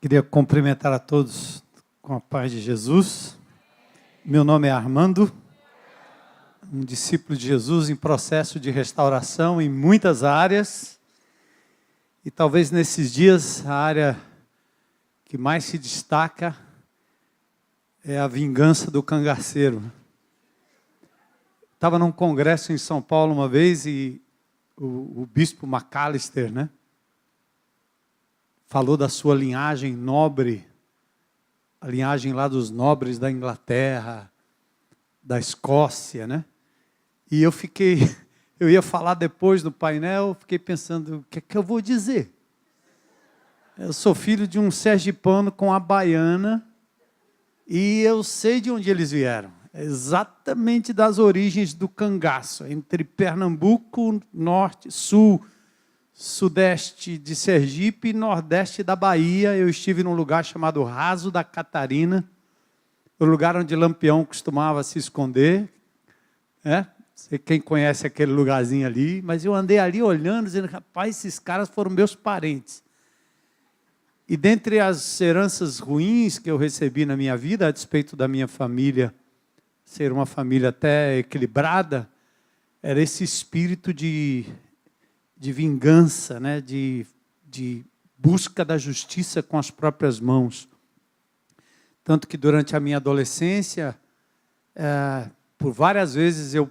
Queria cumprimentar a todos com a paz de Jesus. Meu nome é Armando, um discípulo de Jesus em processo de restauração em muitas áreas. E talvez nesses dias a área que mais se destaca é a vingança do cangaceiro. Estava num congresso em São Paulo uma vez e o bispo McAllister, falou da sua linhagem nobre, a linhagem lá dos nobres da Inglaterra, da Escócia, E eu ia falar depois do painel, fiquei pensando, o que é que eu vou dizer? Eu sou filho de um sergipano com a baiana e eu sei de onde eles vieram. Exatamente das origens do cangaço, entre Pernambuco, norte, sul, sudeste de Sergipe e nordeste da Bahia. Eu estive num lugar chamado Raso da Catarina, o lugar onde Lampião costumava se esconder. Sei quem conhece aquele lugarzinho ali, mas eu andei ali olhando, dizendo, rapaz, esses caras foram meus parentes. E dentre as heranças ruins que eu recebi na minha vida, a despeito da minha família ser uma família até equilibrada, era esse espírito de vingança, de busca da justiça com as próprias mãos. Tanto que durante a minha adolescência, por várias vezes eu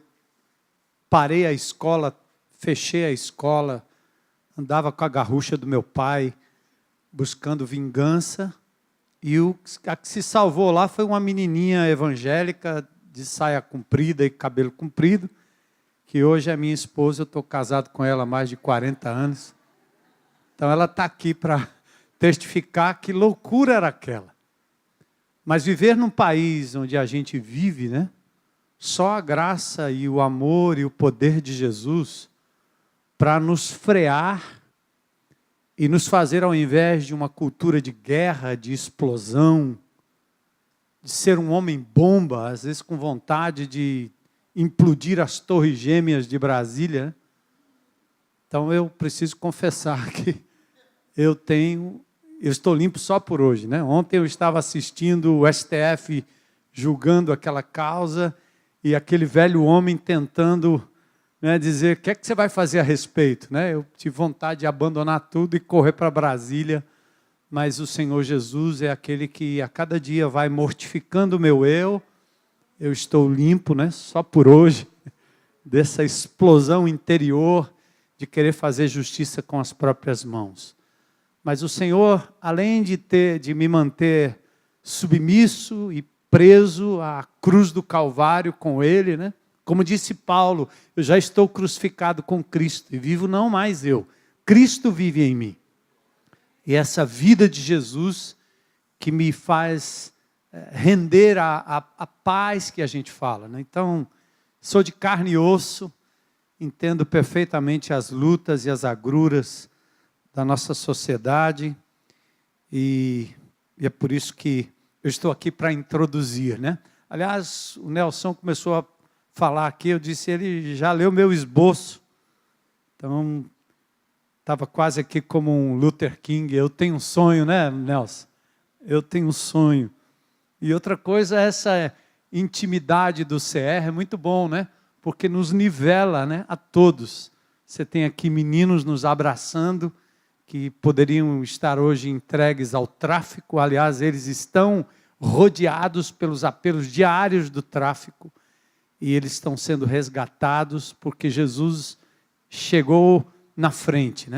parei a escola, fechei a escola, andava com a garrucha do meu pai, buscando vingança, e a que se salvou lá foi uma menininha evangélica, de saia comprida e cabelo comprido, que hoje é minha esposa, eu estou casado com ela há mais de 40 anos. Então ela está aqui para testificar que loucura era aquela. Mas viver num país onde a gente vive, só a graça e o amor e o poder de Jesus para nos frear e nos fazer, ao invés de uma cultura de guerra, de explosão, de ser um homem-bomba, às vezes com vontade de implodir as torres gêmeas de Brasília. Então eu preciso confessar que eu estou limpo só por hoje. Ontem eu estava assistindo o STF julgando aquela causa e aquele velho homem tentando dizer o que é que você vai fazer a respeito. Eu tive vontade de abandonar tudo e correr para Brasília, mas o Senhor Jesus é aquele que a cada dia vai mortificando o meu eu. Eu estou limpo, só por hoje, dessa explosão interior de querer fazer justiça com as próprias mãos. Mas o Senhor, além de me manter submisso e preso à cruz do Calvário com Ele, como disse Paulo, eu já estou crucificado com Cristo e vivo não mais eu, Cristo vive em mim. E essa vida de Jesus que me faz render a paz que a gente fala. Então, sou de carne e osso, entendo perfeitamente as lutas e as agruras da nossa sociedade e é por isso que eu estou aqui para introduzir. Aliás, o Nelson começou a falar aqui, eu disse, ele já leu meu esboço, então estava quase aqui como um Luther King. Eu tenho um sonho, Nelson? Eu tenho um sonho. E outra coisa, essa intimidade do CR é muito bom, porque nos nivela, a todos. Você tem aqui meninos nos abraçando, que poderiam estar hoje entregues ao tráfico. Aliás, eles estão rodeados pelos apelos diários do tráfico. E eles estão sendo resgatados porque Jesus chegou na frente,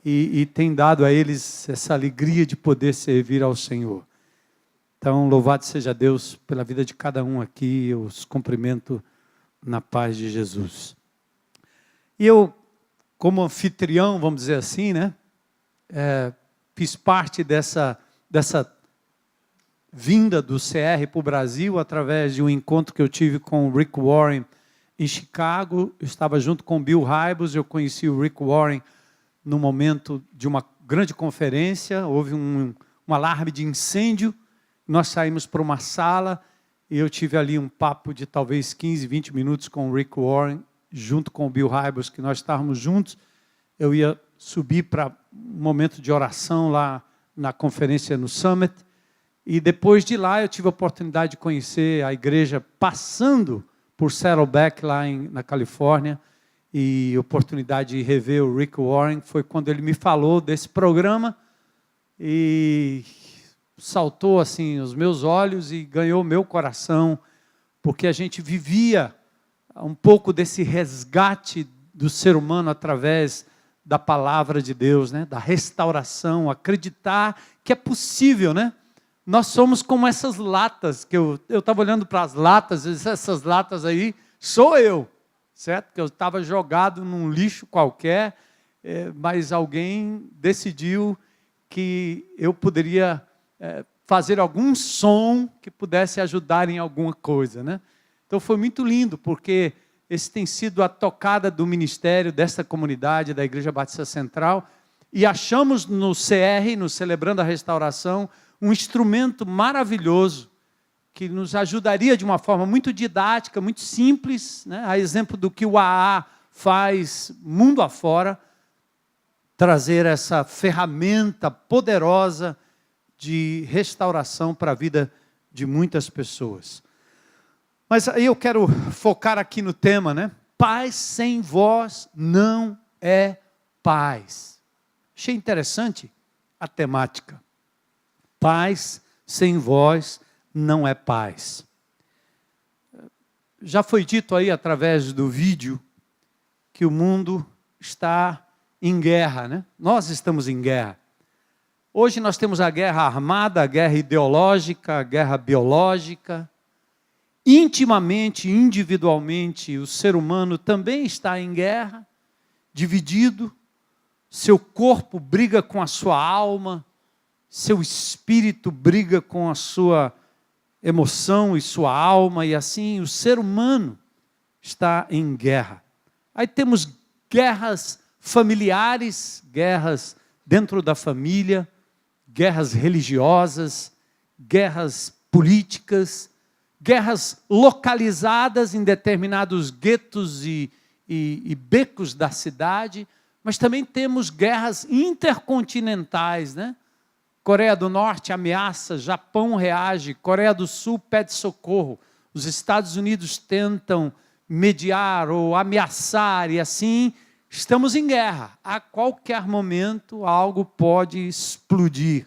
e tem dado a eles essa alegria de poder servir ao Senhor. Então, louvado seja Deus pela vida de cada um aqui, eu os cumprimento na paz de Jesus. E eu, como anfitrião, vamos dizer assim, fiz parte dessa vinda do CR para o Brasil, através de um encontro que eu tive com o Rick Warren em Chicago. Eu estava junto com o Bill Hybels, eu conheci o Rick Warren no momento de uma grande conferência, houve um alarme de incêndio, nós saímos para uma sala e eu tive ali um papo de talvez 15, 20 minutos com o Rick Warren, junto com o Bill Hybels, que nós estávamos juntos. Eu ia subir para um momento de oração lá na conferência no Summit. E depois de lá eu tive a oportunidade de conhecer a igreja passando por Saddleback, lá na Califórnia. E a oportunidade de rever o Rick Warren foi quando ele me falou desse programa. E saltou assim os meus olhos e ganhou meu coração, porque a gente vivia um pouco desse resgate do ser humano através da palavra de Deus, né? Da restauração, acreditar que é possível, né? Nós somos como essas latas, que eu estava olhando para as latas, essas latas aí, sou eu, certo? Que eu estava jogado num lixo qualquer, mas alguém decidiu que eu poderia fazer algum som que pudesse ajudar em alguma coisa, né? Então foi muito lindo, porque esse tem sido a tocada do ministério dessa comunidade, da Igreja Batista Central, e achamos no CR, no Celebrando a Restauração, um instrumento maravilhoso, que nos ajudaria de uma forma muito didática, muito simples, né? A exemplo do que o AA faz mundo afora, trazer essa ferramenta poderosa de restauração para a vida de muitas pessoas. Mas aí eu quero focar aqui no tema, né? Paz sem vós não é paz. Achei interessante a temática. Paz sem vós não é paz. Já foi dito aí através do vídeo que o mundo está em guerra, né? Nós estamos em guerra. Hoje nós temos a guerra armada, a guerra ideológica, a guerra biológica. Intimamente, individualmente, o ser humano também está em guerra, dividido. Seu corpo briga com a sua alma, seu espírito briga com a sua emoção e sua alma, e assim o ser humano está em guerra. Aí temos guerras familiares, guerras dentro da família, guerras religiosas, guerras políticas, guerras localizadas em determinados guetos e becos da cidade, mas também temos guerras intercontinentais, né? Coreia do Norte ameaça, Japão reage, Coreia do Sul pede socorro, os Estados Unidos tentam mediar ou ameaçar, e assim estamos em guerra. A qualquer momento algo pode explodir.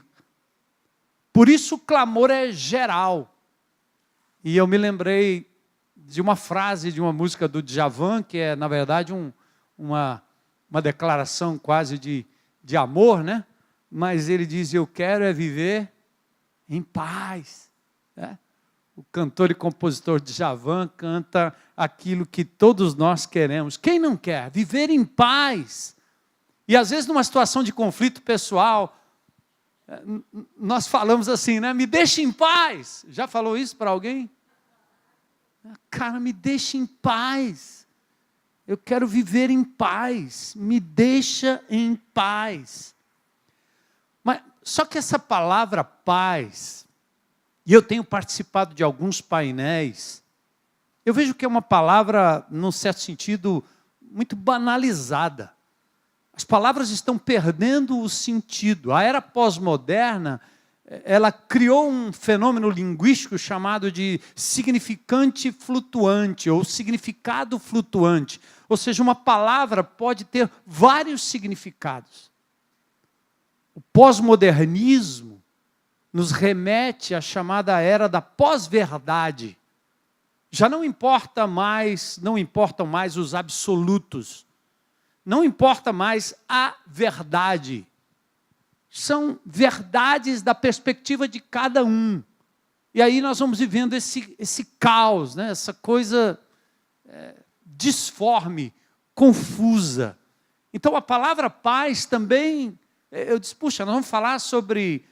Por isso o clamor é geral. E eu me lembrei de uma frase de uma música do Djavan, que é, na verdade, uma declaração quase de amor, né? Mas ele diz, eu quero viver em paz. Né? O cantor e compositor Djavan canta aquilo que todos nós queremos. Quem não quer? Viver em paz. E às vezes numa situação de conflito pessoal, nós falamos assim, né? Me deixa em paz. Já falou isso para alguém? Cara, me deixa em paz. Eu quero viver em paz. Me deixa em paz. Mas só que essa palavra paz, e eu tenho participado de alguns painéis, eu vejo que é uma palavra, num certo sentido, muito banalizada. As palavras estão perdendo o sentido. A era pós-moderna, ela criou um fenômeno linguístico chamado de significante flutuante, ou significado flutuante. Ou seja, uma palavra pode ter vários significados. O pós-modernismo nos remete à chamada era da pós-verdade. Já não importam mais os absolutos. Não importa mais a verdade. São verdades da perspectiva de cada um. E aí nós vamos vivendo esse caos, né? Essa coisa disforme, confusa. Então a palavra paz também, eu disse, puxa, nós vamos falar sobre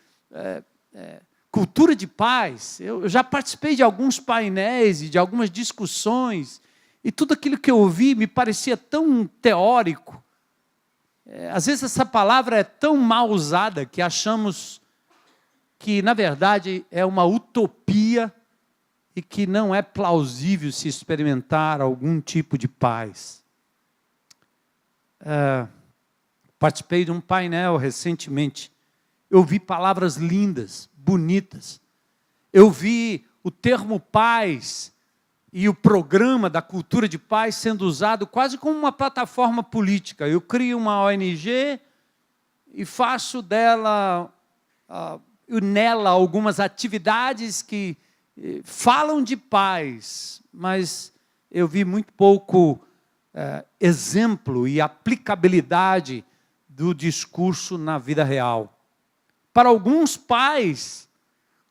cultura de paz. Eu já participei de alguns painéis e de algumas discussões, e tudo aquilo que eu ouvi me parecia tão teórico. Às vezes essa palavra é tão mal usada que achamos que, na verdade, é uma utopia e que não é plausível se experimentar algum tipo de paz. Participei de um painel recentemente eu vi palavras lindas, bonitas. Eu vi o termo paz e o programa da cultura de paz sendo usado quase como uma plataforma política. Eu crio uma ONG e faço nela algumas atividades que falam de paz, mas eu vi muito pouco exemplo e aplicabilidade do discurso na vida real. Para alguns pais,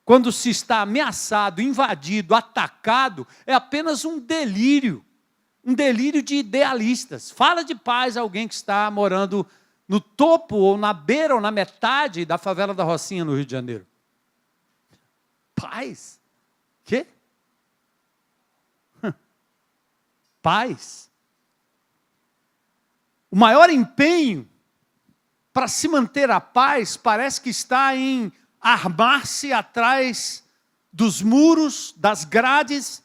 quando se está ameaçado, invadido, atacado, é apenas um delírio de idealistas. Fala de paz a alguém que está morando no topo, ou na beira, ou na metade da favela da Rocinha, no Rio de Janeiro. Paz? Quê? Paz? O maior empenho para se manter a paz parece que está em armar-se atrás dos muros, das grades,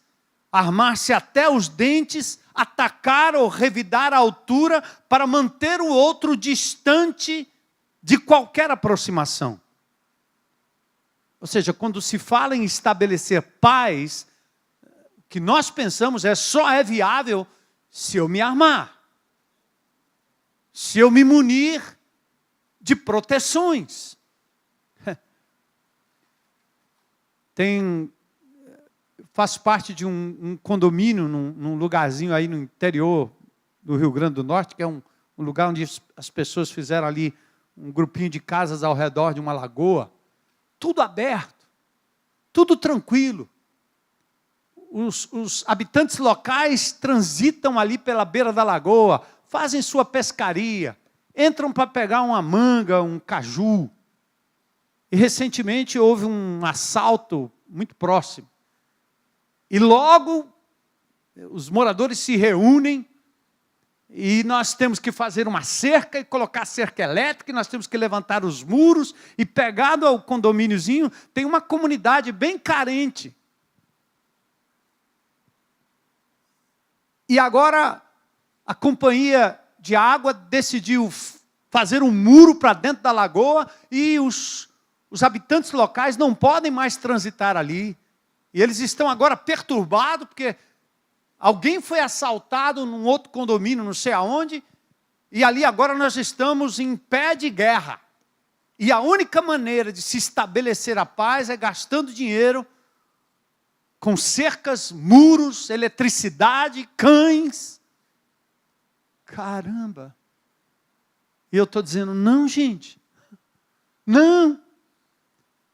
armar-se até os dentes, atacar ou revidar a altura para manter o outro distante de qualquer aproximação. Ou seja, quando se fala em estabelecer paz, o que nós pensamos só é viável se eu me armar, se eu me munir de proteções. Faço parte de um condomínio, num lugarzinho aí no interior do Rio Grande do Norte, que é um lugar onde as pessoas fizeram ali um grupinho de casas ao redor de uma lagoa, tudo aberto, tudo tranquilo. Os habitantes locais transitam ali pela beira da lagoa, fazem sua pescaria, entram para pegar uma manga, um caju. E recentemente houve um assalto muito próximo. E logo os moradores se reúnem e nós temos que fazer uma cerca e colocar cerca elétrica, e nós temos que levantar os muros, e pegado ao condomíniozinho tem uma comunidade bem carente. E agora a companhia de água decidiu fazer um muro para dentro da lagoa e os habitantes locais não podem mais transitar ali. E eles estão agora perturbados porque alguém foi assaltado num outro condomínio, não sei aonde, e ali agora nós estamos em pé de guerra. E a única maneira de se estabelecer a paz é gastando dinheiro com cercas, muros, eletricidade, cães. Caramba! E eu estou dizendo, não, gente, não.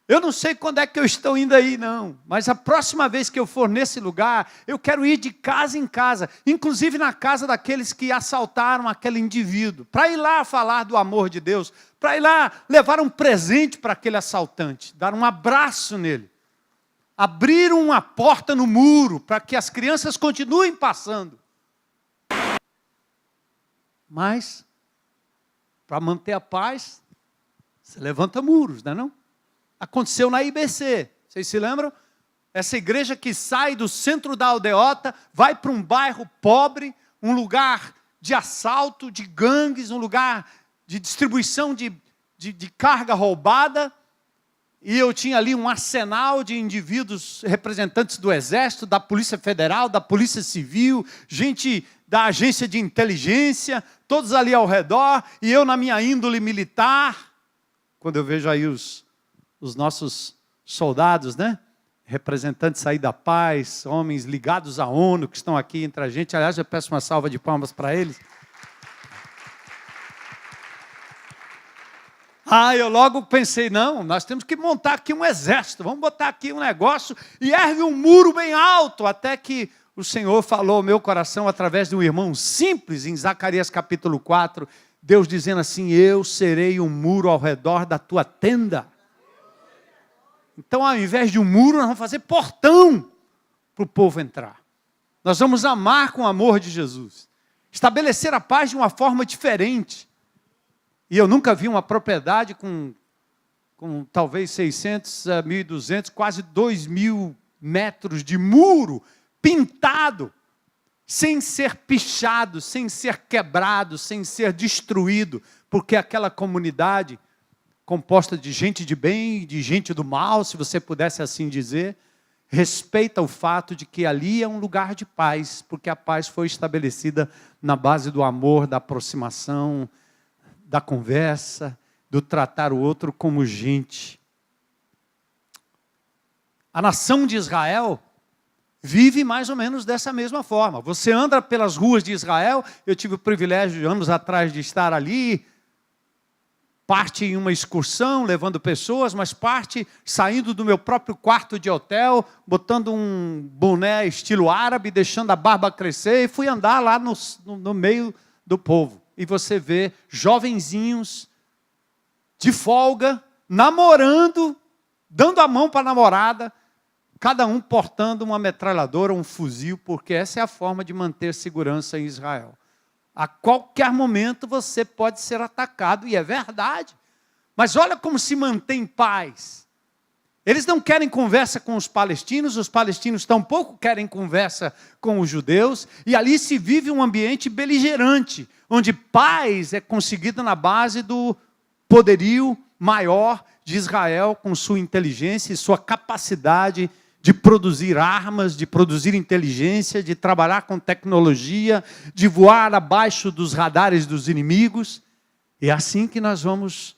Eu não sei quando é que eu estou indo aí, não. Mas a próxima vez que eu for nesse lugar, eu quero ir de casa em casa, inclusive na casa daqueles que assaltaram aquele indivíduo, para ir lá falar do amor de Deus, para ir lá levar um presente para aquele assaltante, dar um abraço nele, abrir uma porta no muro para que as crianças continuem passando. Mas, para manter a paz, você levanta muros, não é não? Aconteceu na IBC, vocês se lembram? Essa igreja que sai do centro da aldeota, vai para um bairro pobre, um lugar de assalto, de gangues, um lugar de distribuição de carga roubada. E eu tinha ali um arsenal de indivíduos, representantes do Exército, da Polícia Federal, da Polícia Civil, gente da agência de inteligência, todos ali ao redor, e eu na minha índole militar. Quando eu vejo aí os nossos soldados, né? Representantes aí da paz, homens ligados à ONU, que estão aqui entre a gente. Aliás, eu peço uma salva de palmas para eles. Eu logo pensei, não, nós temos que montar aqui um exército, vamos botar aqui um negócio e ergue um muro bem alto, até que o Senhor falou ao meu coração através de um irmão simples, em Zacarias capítulo 4, Deus dizendo assim, eu serei um muro ao redor da tua tenda. Então, ao invés de um muro, nós vamos fazer portão para o povo entrar. Nós vamos amar com o amor de Jesus. Estabelecer a paz de uma forma diferente. E eu nunca vi uma propriedade com talvez 600, 1.200, quase 2.000 metros de muro pintado, sem ser pichado, sem ser quebrado, sem ser destruído, porque aquela comunidade composta de gente de bem e de gente do mal, se você pudesse assim dizer, respeita o fato de que ali é um lugar de paz, porque a paz foi estabelecida na base do amor, da aproximação, da conversa, do tratar o outro como gente. A nação de Israel vive mais ou menos dessa mesma forma. Você anda pelas ruas de Israel, eu tive o privilégio de anos atrás de estar ali, parte em uma excursão, levando pessoas, mas parte saindo do meu próprio quarto de hotel, botando um boné estilo árabe, deixando a barba crescer, e fui andar lá no meio do povo. E você vê jovenzinhos de folga, namorando, dando a mão para a namorada, cada um portando uma metralhadora, um fuzil, porque essa é a forma de manter segurança em Israel. A qualquer momento você pode ser atacado, e é verdade. Mas olha como se mantém paz. Eles não querem conversa com os palestinos tampouco querem conversa com os judeus, e ali se vive um ambiente beligerante, onde paz é conseguida na base do poderio maior de Israel, com sua inteligência e sua capacidade de produzir armas, de produzir inteligência, de trabalhar com tecnologia, de voar abaixo dos radares dos inimigos. É assim que nós vamos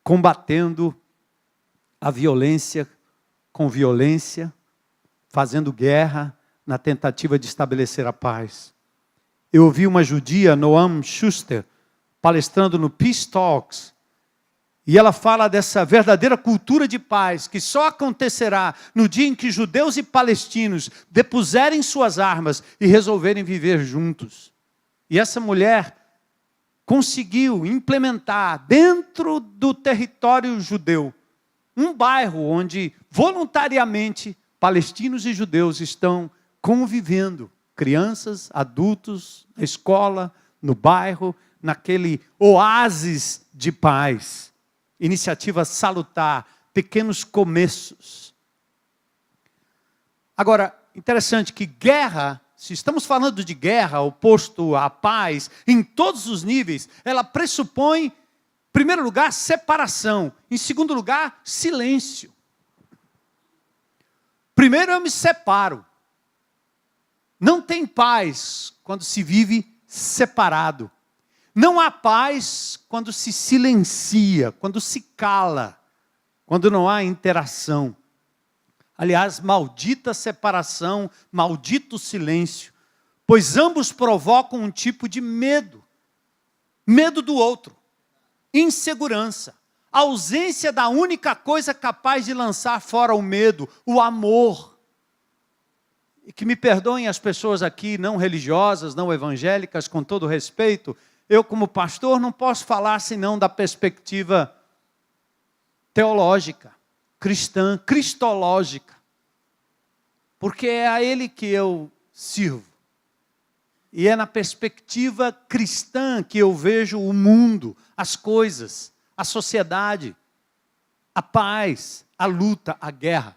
combatendo a violência com violência, fazendo guerra na tentativa de estabelecer a paz. Eu ouvi uma judia, Noam Schuster, palestrando no Peace Talks, e ela fala dessa verdadeira cultura de paz, que só acontecerá no dia em que judeus e palestinos depuserem suas armas e resolverem viver juntos. E essa mulher conseguiu implementar dentro do território judeu um bairro onde voluntariamente palestinos e judeus estão convivendo. Crianças, adultos, na escola, no bairro, naquele oásis de paz. Iniciativa salutar, pequenos começos. Agora, interessante que guerra, se estamos falando de guerra, oposto à paz, em todos os níveis, ela pressupõe, em primeiro lugar, separação. Em segundo lugar, silêncio. Primeiro eu me separo. Não tem paz quando se vive separado. Não há paz quando se silencia, quando se cala, quando não há interação. Aliás, maldita separação, maldito silêncio, pois ambos provocam um tipo de medo. Medo do outro, insegurança, ausência da única coisa capaz de lançar fora o medo, o amor. E que me perdoem as pessoas aqui, não religiosas, não evangélicas, com todo respeito, eu, como pastor, não posso falar senão da perspectiva teológica, cristã, cristológica. Porque é a Ele que eu sirvo. E é na perspectiva cristã que eu vejo o mundo, as coisas, a sociedade, a paz, a luta, a guerra.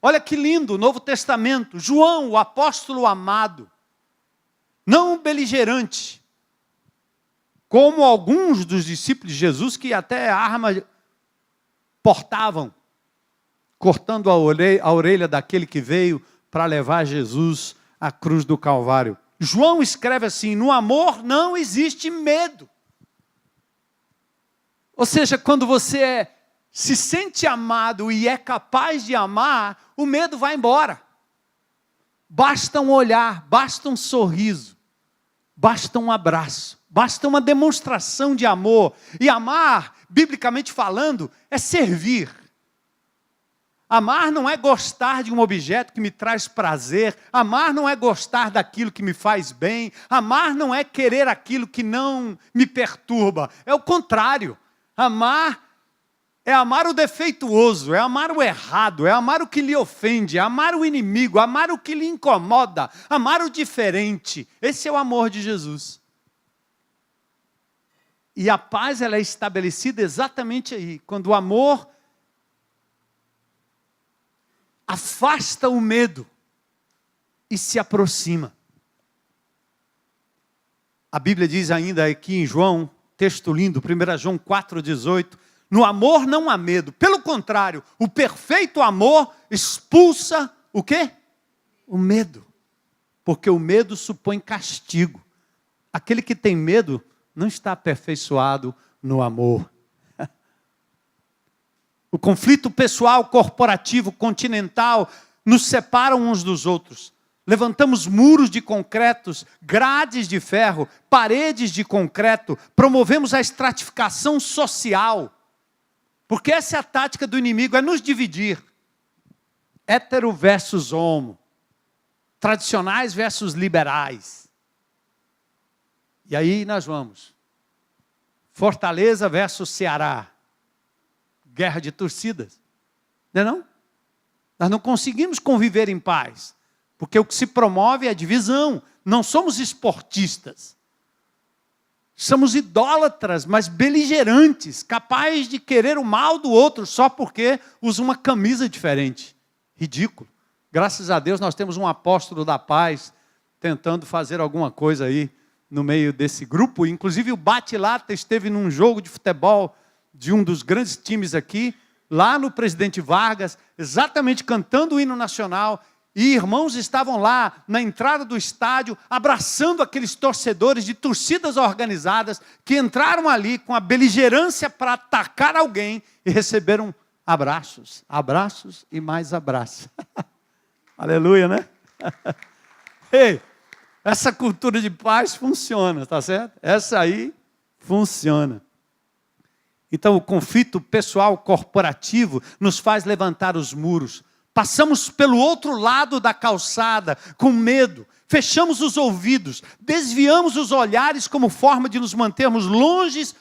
Olha que lindo, o Novo Testamento, João, o apóstolo amado, não beligerante, como alguns dos discípulos de Jesus que até arma portavam, cortando a orelha daquele que veio para levar Jesus à cruz do Calvário. João escreve assim: no amor não existe medo. Ou seja, quando você se sente amado e é capaz de amar, o medo vai embora. Basta um olhar, basta um sorriso, basta um abraço. Basta uma demonstração de amor. E amar, biblicamente falando, é servir. Amar não é gostar de um objeto que me traz prazer. Amar não é gostar daquilo que me faz bem. Amar não é querer aquilo que não me perturba. É o contrário. Amar é amar o defeituoso, é amar o errado, é amar o que lhe ofende, é amar o inimigo, amar o que lhe incomoda, amar o diferente. Esse é o amor de Jesus. E a paz ela é estabelecida exatamente aí, quando o amor afasta o medo e se aproxima. A Bíblia diz ainda aqui em João texto lindo, 1 João 4,18. No amor não há medo. Pelo contrário, o perfeito amor expulsa o quê? O medo. Porque o medo supõe castigo. Aquele que tem medo não está aperfeiçoado no amor. O conflito pessoal, corporativo, continental, nos separam uns dos outros. Levantamos muros de concretos, grades de ferro, paredes de concreto, promovemos a estratificação social. Porque essa é a tática do inimigo, é nos dividir. Hétero versus homo. Tradicionais versus liberais. E aí nós vamos. Fortaleza versus Ceará. Guerra de torcidas. Não é não? Nós não conseguimos conviver em paz. Porque o que se promove é a divisão. Não somos esportistas. Somos idólatras, mas beligerantes, capazes de querer o mal do outro só porque usa uma camisa diferente. Ridículo. Graças a Deus nós temos um apóstolo da paz tentando fazer alguma coisa aí no meio desse grupo. Inclusive o Bate-Lata esteve num jogo de futebol de um dos grandes times aqui, lá no Presidente Vargas, exatamente cantando o hino nacional, e irmãos estavam lá na entrada do estádio, abraçando aqueles torcedores de torcidas organizadas, que entraram ali com a beligerância para atacar alguém, e receberam abraços, abraços e mais abraços. Aleluia, né? Ei, essa cultura de paz funciona, tá certo? Essa aí funciona. Então, o conflito pessoal corporativo nos faz levantar os muros. Passamos pelo outro lado da calçada, com medo. Fechamos os ouvidos. Desviamos os olhares como forma de nos mantermos longe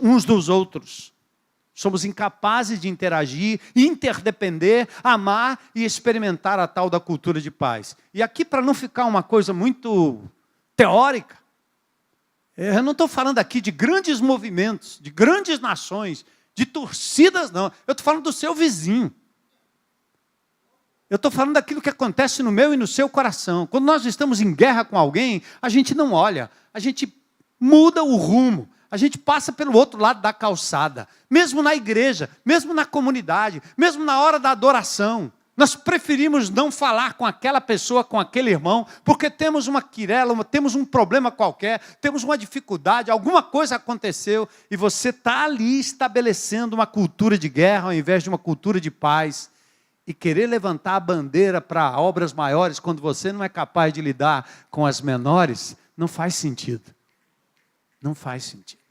uns dos outros. Somos incapazes de interagir, interdepender, amar e experimentar a tal da cultura de paz. E aqui, para não ficar uma coisa muito teórica, eu não estou falando aqui de grandes movimentos, de grandes nações, de torcidas, não. Eu estou falando do seu vizinho. Eu estou falando daquilo que acontece no meu e no seu coração. Quando nós estamos em guerra com alguém, a gente não olha, a gente muda o rumo, a gente passa pelo outro lado da calçada. Mesmo na igreja, mesmo na comunidade, mesmo na hora da adoração. Nós preferimos não falar com aquela pessoa, com aquele irmão, porque temos uma querela, temos um problema qualquer, temos uma dificuldade, alguma coisa aconteceu, e você está ali estabelecendo uma cultura de guerra ao invés de uma cultura de paz, e querer levantar a bandeira para obras maiores, quando você não é capaz de lidar com as menores, não faz sentido. Não faz sentido.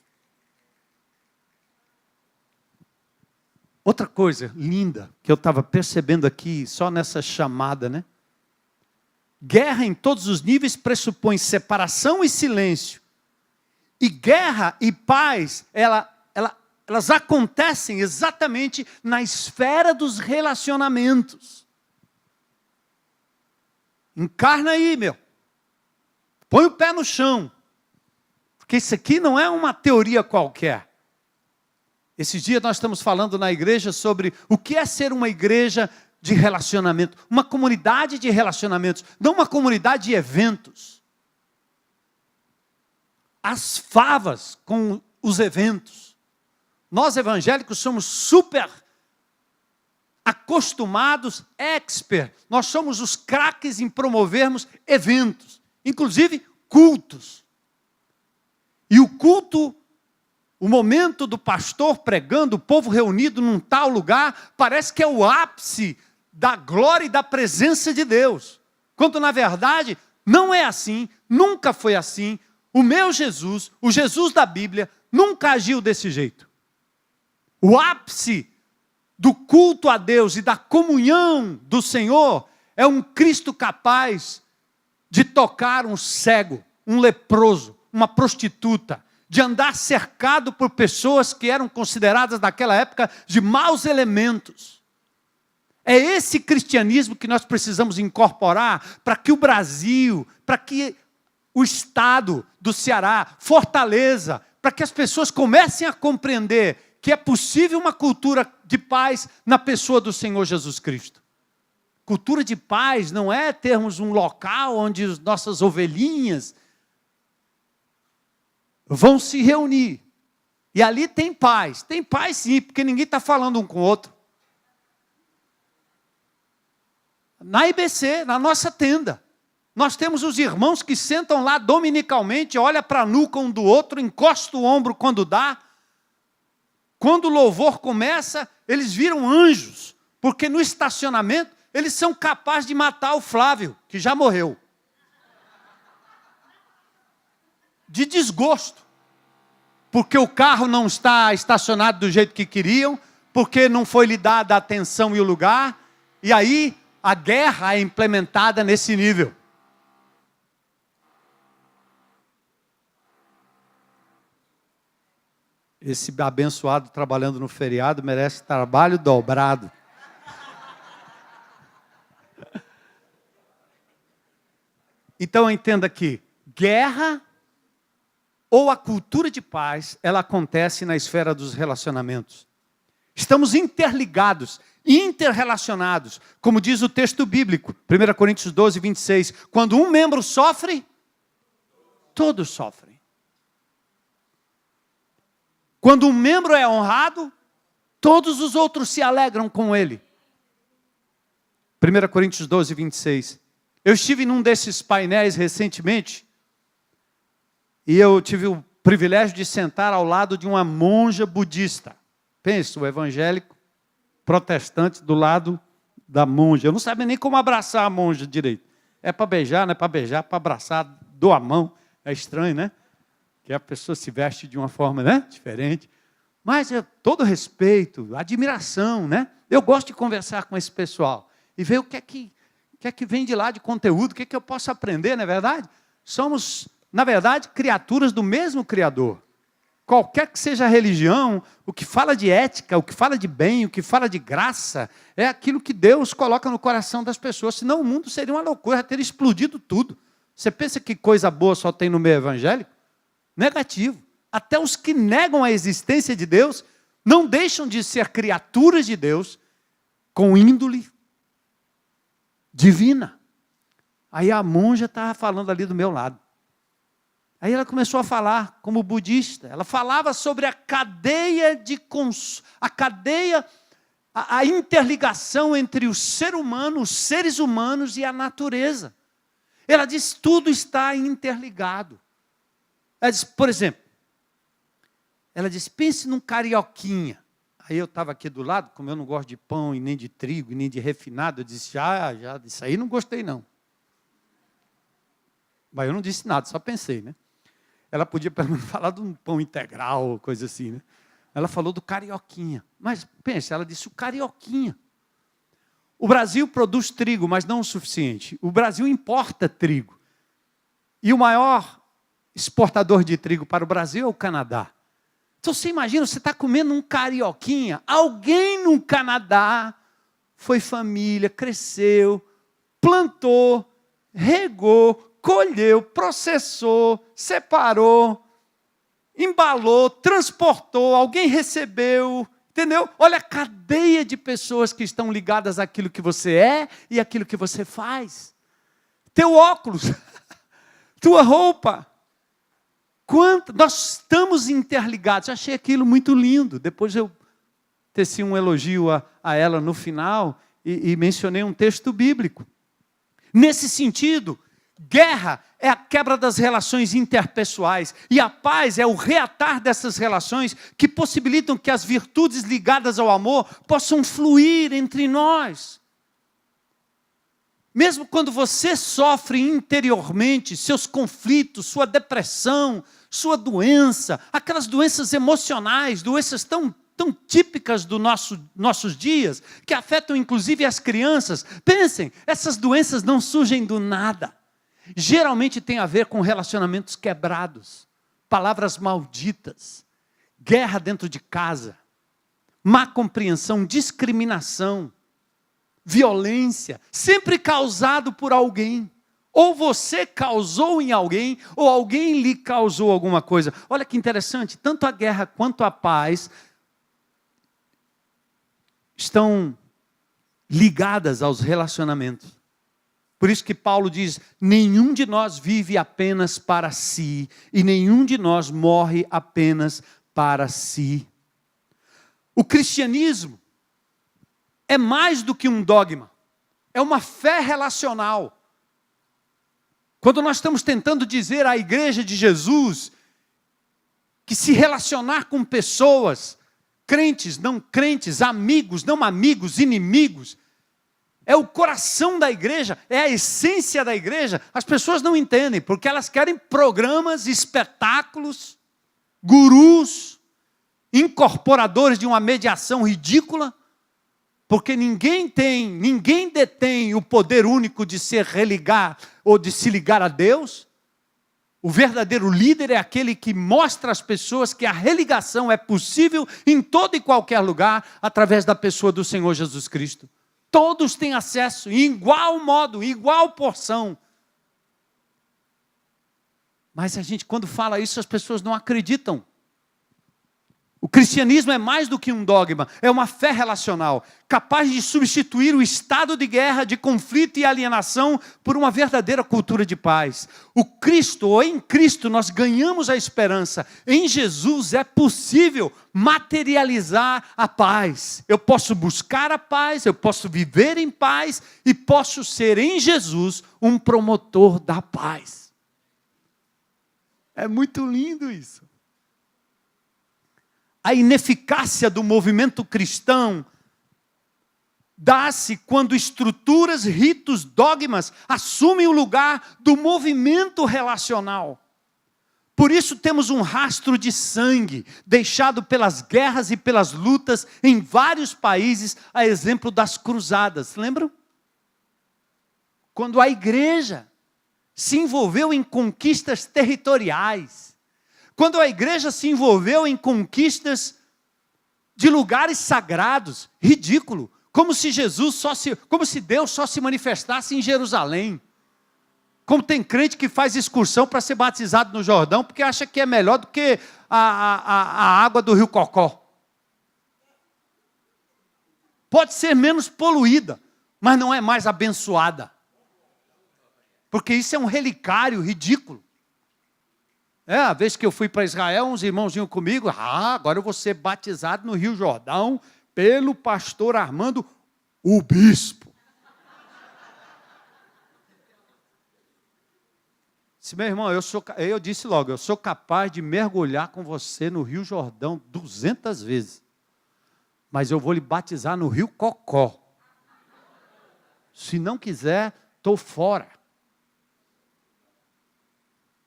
Outra coisa linda que eu estava percebendo aqui, só nessa chamada, né? Guerra em todos os níveis pressupõe separação e silêncio. E guerra e paz, elas acontecem exatamente na esfera dos relacionamentos. Encarna aí, meu. Põe o pé no chão. Porque isso aqui não é uma teoria qualquer. Esses dias nós estamos falando na igreja sobre o que é ser uma igreja de relacionamento, uma comunidade de relacionamentos, não uma comunidade de eventos. As favas com os eventos. Nós evangélicos somos super acostumados, expert. Nós somos os craques em promovermos eventos, inclusive cultos. E o culto, o momento do pastor pregando, o povo reunido num tal lugar, parece que é o ápice da glória e da presença de Deus. Quando na verdade não é assim, nunca foi assim. O meu Jesus, o Jesus da Bíblia, nunca agiu desse jeito. O ápice do culto a Deus e da comunhão do Senhor é um Cristo capaz de tocar um cego, um leproso, uma prostituta, de andar cercado por pessoas que eram consideradas naquela época de maus elementos. É esse cristianismo que nós precisamos incorporar para que o Brasil, para que o estado do Ceará, Fortaleza, para que as pessoas comecem a compreender que é possível uma cultura de paz na pessoa do Senhor Jesus Cristo. Cultura de paz não é termos um local onde as nossas ovelhinhas vão se reunir. E ali tem paz. Tem paz sim, porque ninguém está falando um com o outro. Na IBC, na nossa tenda, nós temos os irmãos que sentam lá dominicalmente, olha para a nuca um do outro, encosta o ombro quando dá. Quando o louvor começa, eles viram anjos, porque no estacionamento eles são capazes de matar o Flávio, que já morreu. De desgosto. Porque o carro não está estacionado do jeito que queriam, porque não foi lhe dada a atenção e o lugar, e aí a guerra é implementada nesse nível. Esse abençoado trabalhando no feriado merece trabalho dobrado. Então entenda aqui, guerra ou a cultura de paz, ela acontece na esfera dos relacionamentos. Estamos interligados, interrelacionados, como diz o texto bíblico, 1 Coríntios 12, 26, quando um membro sofre, todos sofrem. Quando um membro é honrado, todos os outros se alegram com ele. 1 Coríntios 12, 26. Eu estive num desses painéis recentemente, e eu tive o privilégio de sentar ao lado de uma monja budista. Pensa, o evangélico protestante do lado da monja. Eu não sabia nem como abraçar a monja direito. É para beijar, não é para beijar, para abraçar, dou a mão. É estranho, né? Que a pessoa se veste de uma forma, né, diferente. Mas é todo respeito, admiração, né? Eu gosto de conversar com esse pessoal e ver o que é que vem de lá de conteúdo, o que é que eu posso aprender, não é verdade? Somos, na verdade, criaturas do mesmo Criador. Qualquer que seja a religião, o que fala de ética, o que fala de bem, o que fala de graça, é aquilo que Deus coloca no coração das pessoas. Senão o mundo seria uma loucura, já teria explodido tudo. Você pensa que coisa boa só tem no meio evangélico? Negativo. Até os que negam a existência de Deus não deixam de ser criaturas de Deus com índole divina. Aí a monja estava falando ali do meu lado. Aí ela começou a falar como budista. Ela falava sobre a cadeia a interligação entre o ser humano, os seres humanos e a natureza. Ela diz, tudo está interligado. Ela diz, por exemplo, ela disse, pense num carioquinha. Aí eu estava aqui do lado, como eu não gosto de pão, e nem de trigo, e nem de refinado, eu disse, já, disso aí não gostei não. Mas eu não disse nada, só pensei, né? Ela podia pelo menos falar de um pão integral, coisa assim, né? Ela falou do carioquinha. Mas, pense, ela disse o carioquinha. O Brasil produz trigo, mas não o suficiente. O Brasil importa trigo. E o maior exportador de trigo para o Brasil é o Canadá. Então você imagina, você está comendo um carioquinha, alguém no Canadá foi família, cresceu, plantou, regou, colheu, processou, separou, embalou, transportou, alguém recebeu, entendeu? Olha a cadeia de pessoas que estão ligadas àquilo que você é e àquilo que você faz. Teu óculos, tua roupa. Nós estamos interligados. Eu achei aquilo muito lindo. Depois eu teci um elogio a ela no final e mencionei um texto bíblico. Nesse sentido, guerra é a quebra das relações interpessoais e a paz é o reatar dessas relações que possibilitam que as virtudes ligadas ao amor possam fluir entre nós. Mesmo quando você sofre interiormente seus conflitos, sua depressão, sua doença, aquelas doenças emocionais, doenças tão típicas dos nossos dias, que afetam inclusive as crianças. Pensem, essas doenças não surgem do nada. Geralmente tem a ver com relacionamentos quebrados, palavras malditas, guerra dentro de casa, má compreensão, discriminação, violência, sempre causado por alguém. Ou você causou em alguém, ou alguém lhe causou alguma coisa. Olha que interessante, tanto a guerra quanto a paz estão ligadas aos relacionamentos. Por isso que Paulo diz, nenhum de nós vive apenas para si, e nenhum de nós morre apenas para si. O cristianismo é mais do que um dogma, é uma fé relacional. Quando nós estamos tentando dizer à igreja de Jesus que se relacionar com pessoas, crentes, não crentes, amigos, não amigos, inimigos, é o coração da igreja, é a essência da igreja, as pessoas não entendem, porque elas querem programas, espetáculos, gurus, incorporadores de uma mediação ridícula, porque ninguém detém o poder único de se religar ou de se ligar a Deus. O verdadeiro líder é aquele que mostra às pessoas que a religação é possível em todo e qualquer lugar, através da pessoa do Senhor Jesus Cristo. Todos têm acesso, em igual modo, em igual porção. Mas a gente, quando fala isso, as pessoas não acreditam. O cristianismo é mais do que um dogma, é uma fé relacional, capaz de substituir o estado de guerra, de conflito e alienação por uma verdadeira cultura de paz. O Cristo, ou em Cristo, nós ganhamos a esperança. Em Jesus é possível materializar a paz. Eu posso buscar a paz, eu posso viver em paz e posso ser em Jesus um promotor da paz. É muito lindo isso. A ineficácia do movimento cristão dá-se quando estruturas, ritos, dogmas assumem o lugar do movimento relacional. Por isso temos um rastro de sangue deixado pelas guerras e pelas lutas em vários países, a exemplo das cruzadas. Lembram? Quando a igreja se envolveu em conquistas territoriais, quando a igreja se envolveu em conquistas de lugares sagrados, ridículo, como se Deus só se manifestasse em Jerusalém. Como tem crente que faz excursão para ser batizado no Jordão, porque acha que é melhor do que a água do rio Cocó. Pode ser menos poluída, mas não é mais abençoada. Porque isso é um relicário ridículo. A vez que eu fui para Israel, uns irmãos vinham comigo, agora eu vou ser batizado no Rio Jordão pelo pastor Armando, o bispo. Disse, meu irmão, eu disse logo, eu sou capaz de mergulhar com você no Rio Jordão 200 vezes, mas eu vou lhe batizar no Rio Cocó. Se não quiser, estou fora.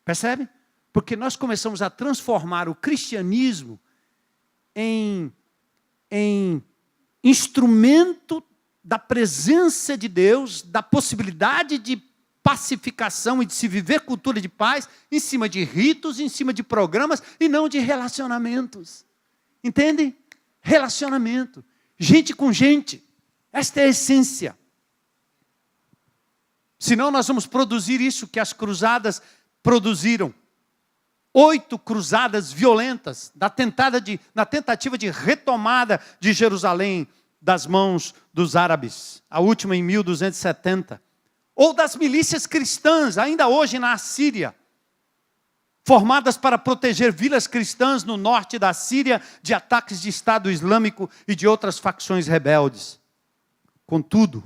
Percebe? Porque nós começamos a transformar o cristianismo em instrumento da presença de Deus, da possibilidade de pacificação e de se viver cultura de paz, em cima de ritos, em cima de programas, e não de relacionamentos. Entendem? Relacionamento. Gente com gente. Esta é a essência. Senão nós vamos produzir isso que as cruzadas produziram. 8 cruzadas violentas, na tentativa de retomada de Jerusalém das mãos dos árabes, a última em 1270, ou das milícias cristãs, ainda hoje na Assíria, formadas para proteger vilas cristãs no norte da Síria de ataques de Estado Islâmico e de outras facções rebeldes. Contudo,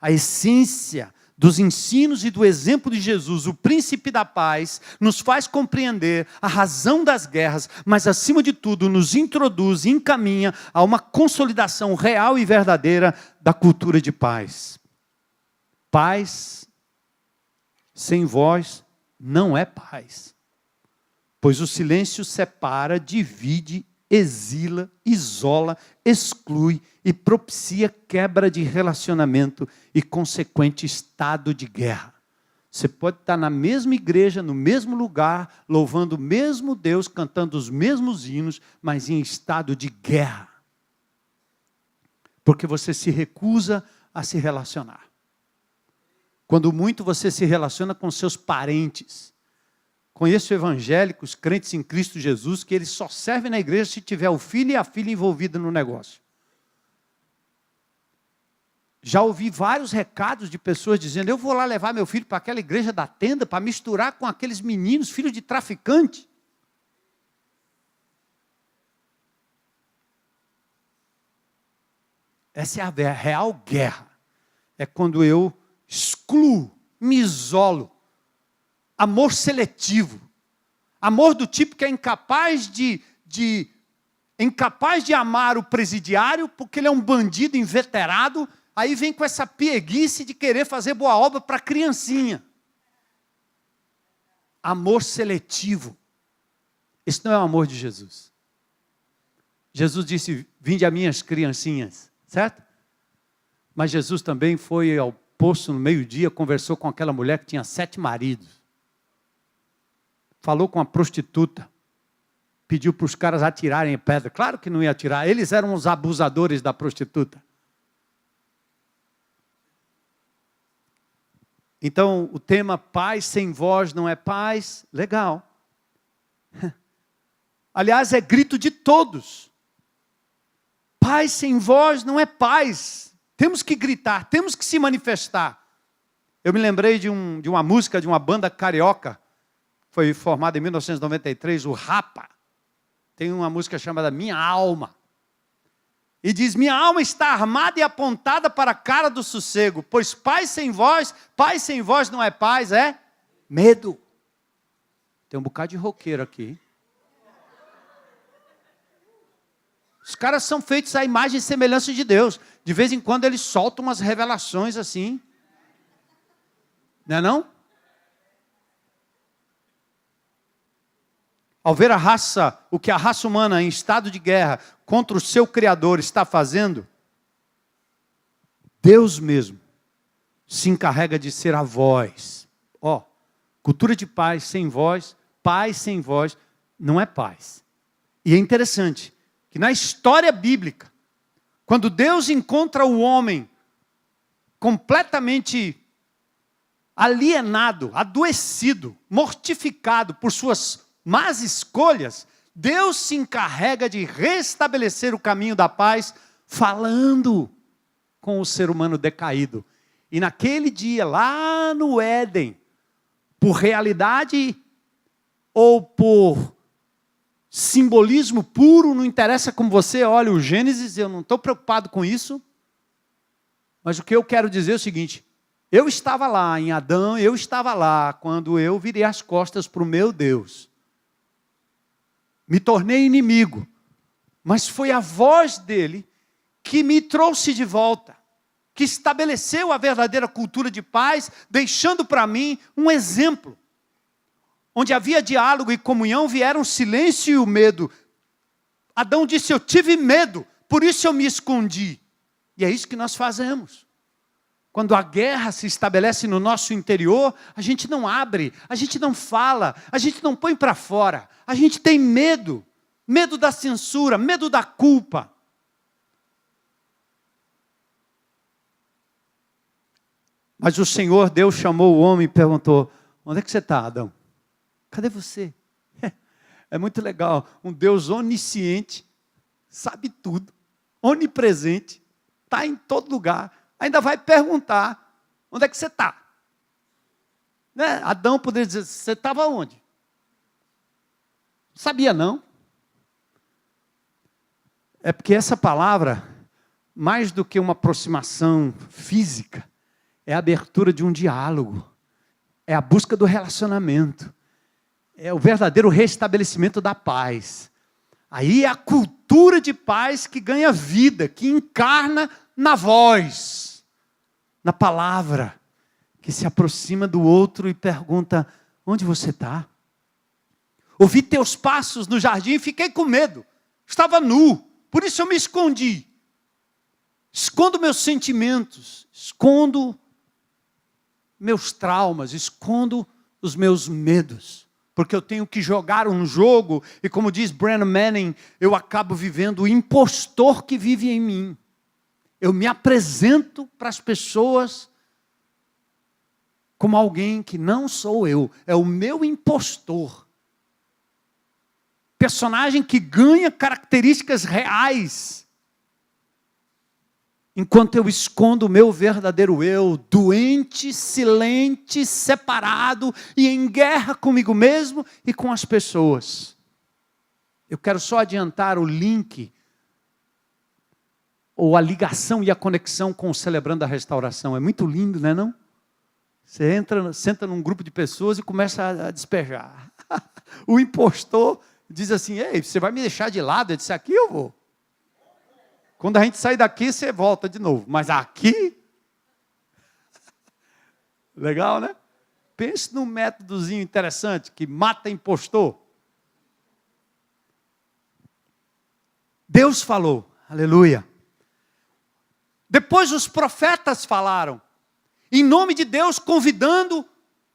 a essência dos ensinos e do exemplo de Jesus, o príncipe da paz, nos faz compreender a razão das guerras, mas acima de tudo nos introduz e encaminha a uma consolidação real e verdadeira da cultura de paz. Paz sem voz não é paz, pois o silêncio separa, divide, exila, isola, exclui e propicia quebra de relacionamento e consequente estado de guerra. Você pode estar na mesma igreja, no mesmo lugar, louvando o mesmo Deus, cantando os mesmos hinos, mas em estado de guerra. Porque você se recusa a se relacionar. Quando muito você se relaciona com seus parentes. Conheço evangélicos, crentes em Cristo Jesus, que eles só servem na igreja se tiver o filho e a filha envolvida no negócio. Já ouvi vários recados de pessoas dizendo, eu vou lá levar meu filho para aquela igreja da tenda para misturar com aqueles meninos, filhos de traficante. Essa é a real guerra. É quando eu excluo, me isolo. Amor seletivo. Amor do tipo que é incapaz de amar o presidiário porque ele é um bandido inveterado. Aí vem com essa pieguice de querer fazer boa obra para a criancinha. Amor seletivo. Esse não é o amor de Jesus. Jesus disse, vinde a minhas criancinhas, certo? Mas Jesus também foi ao poço no meio-dia, conversou com aquela mulher que tinha 7 maridos. Falou com a prostituta. Pediu para os caras atirarem pedra. Claro que não ia atirar, eles eram os abusadores da prostituta. Então, o tema paz sem voz não é paz, legal. Aliás, é grito de todos. Paz sem voz não é paz. Temos que gritar, temos que se manifestar. Eu me lembrei de uma música de uma banda carioca, foi formada em 1993, o Rapa. Tem uma música chamada Minha Alma. E diz, minha alma está armada e apontada para a cara do sossego, pois paz sem voz não é paz, é medo. Tem um bocado de roqueiro aqui. Os caras são feitos à imagem e semelhança de Deus. De vez em quando eles soltam umas revelações assim. Não é não? Ao ver o que a raça humana em estado de guerra contra o seu Criador está fazendo, Deus mesmo se encarrega de ser a voz. Cultura de paz sem voz não é paz. E é interessante que na história bíblica, quando Deus encontra o homem completamente alienado, adoecido, mortificado por suas más escolhas, Deus se encarrega de restabelecer o caminho da paz, falando com o ser humano decaído. E naquele dia, lá no Éden, por realidade ou por simbolismo puro, não interessa como você olha o Gênesis, eu não estou preocupado com isso. Mas o que eu quero dizer é o seguinte, eu estava lá em Adão, eu estava lá quando eu virei as costas para o meu Deus. Me tornei inimigo, mas foi a voz dele que me trouxe de volta, que estabeleceu a verdadeira cultura de paz, deixando para mim um exemplo. Onde havia diálogo e comunhão, vieram o silêncio e o medo. Adão disse, eu tive medo, por isso eu me escondi. E é isso que nós fazemos. Quando a guerra se estabelece no nosso interior, a gente não abre, a gente não fala, a gente não põe para fora. A gente tem medo, medo da censura, medo da culpa. Mas o Senhor Deus chamou o homem e perguntou, onde é que você está, Adão? Cadê você? É muito legal, um Deus onisciente, sabe tudo, onipresente, está em todo lugar. Ainda vai perguntar, onde é que você está? Né? Adão poderia dizer, você estava onde? Sabia não? É porque essa palavra, mais do que uma aproximação física, é a abertura de um diálogo, é a busca do relacionamento, é o verdadeiro restabelecimento da paz. Aí é a cultura de paz que ganha vida, que encarna na voz, na palavra, que se aproxima do outro e pergunta, onde você está? Ouvi teus passos no jardim e fiquei com medo, estava nu, por isso eu me escondi. Escondo meus sentimentos, escondo meus traumas, escondo os meus medos, porque eu tenho que jogar um jogo, e como diz Brennan Manning, eu acabo vivendo o impostor que vive em mim. Eu me apresento para as pessoas como alguém que não sou eu, é o meu impostor. Personagem que ganha características reais, enquanto eu escondo o meu verdadeiro eu, doente, silente, separado e em guerra comigo mesmo e com as pessoas. Eu quero só adiantar o link, ou a ligação e a conexão com o Celebrando a Restauração. É muito lindo, não é não? Você entra, senta num grupo de pessoas e começa a despejar. O impostor diz assim, ei, você vai me deixar de lado? Eu disse, aqui eu vou. Quando a gente sair daqui, você volta de novo. Mas aqui... Legal, né? Pense num métodozinho interessante que mata impostor. Deus falou, aleluia. Depois os profetas falaram, em nome de Deus, convidando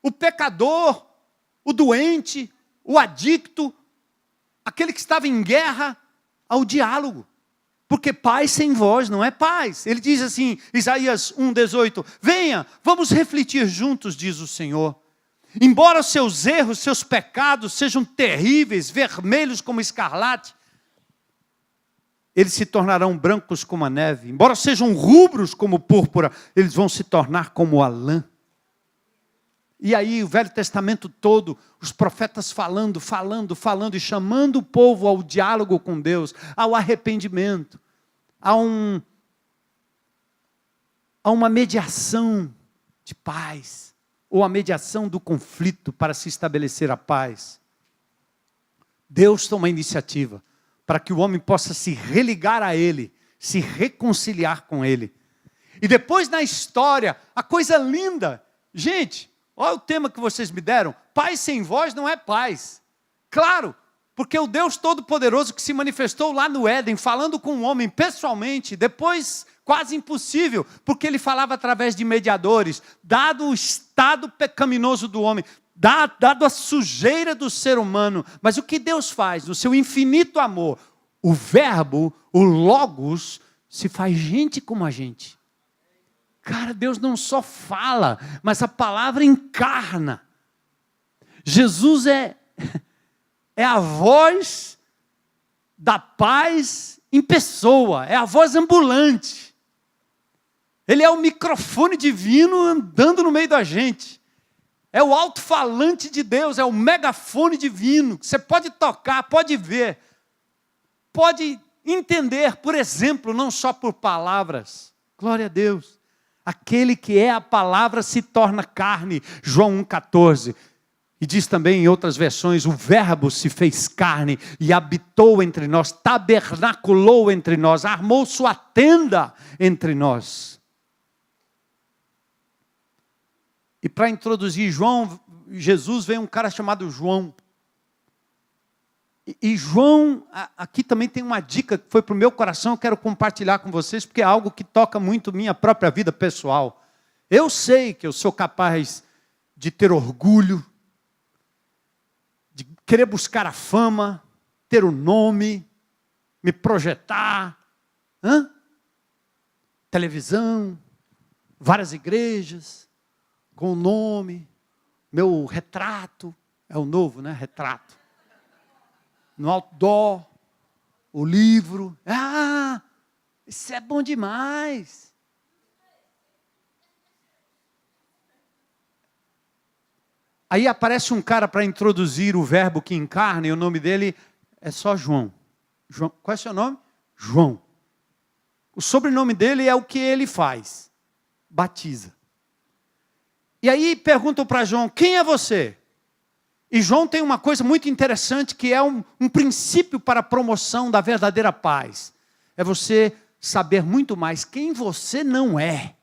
o pecador, o doente, o adicto, aquele que estava em guerra, ao diálogo. Porque paz sem voz não é paz. Ele diz assim, Isaías 1,18, venha, vamos refletir juntos, diz o Senhor. Embora os seus erros, seus pecados sejam terríveis, vermelhos como escarlate, eles se tornarão brancos como a neve. Embora sejam rubros como púrpura, eles vão se tornar como a lã. E aí o Velho Testamento todo, os profetas falando e chamando o povo ao diálogo com Deus, ao arrependimento, a uma mediação de paz, ou a mediação do conflito para se estabelecer a paz. Deus toma a iniciativa para que o homem possa se religar a Ele, se reconciliar com Ele. E depois na história, a coisa linda, gente, olha o tema que vocês me deram, paz sem voz não é paz. Claro, porque o Deus Todo-Poderoso que se manifestou lá no Éden, falando com o homem pessoalmente, depois quase impossível, porque ele falava através de mediadores, dado o estado pecaminoso do homem, dado a sujeira do ser humano. Mas o que Deus faz? No seu infinito amor, o verbo, o logos, se faz gente como a gente. Cara, Deus não só fala, mas a palavra encarna. Jesus é a voz da paz em pessoa, é a voz ambulante. Ele é o microfone divino andando no meio da gente. É o alto-falante de Deus, é o megafone divino. Você pode tocar, pode ver, pode entender, por exemplo, não só por palavras. Glória a Deus. Aquele que é a palavra se torna carne. João 1,14. E diz também em outras versões, o verbo se fez carne e habitou entre nós, tabernaculou entre nós, armou sua tenda entre nós. E para introduzir Jesus, veio um cara chamado João. E João, aqui também tem uma dica que foi para o meu coração, eu quero compartilhar com vocês, porque é algo que toca muito minha própria vida pessoal. Eu sei que eu sou capaz de ter orgulho, de querer buscar a fama, ter o nome, me projetar. Televisão, várias igrejas, com o nome, meu retrato, é o novo, né? Retrato. No outdoor, o livro. Ah, isso é bom demais. Aí aparece um cara para introduzir o verbo que encarna, e o nome dele é só João. João. Qual é o seu nome? João. O sobrenome dele é o que ele faz. Batiza. E aí perguntam para João, quem é você? E João tem uma coisa muito interessante, que é um princípio para a promoção da verdadeira paz. É você saber muito mais quem você não é,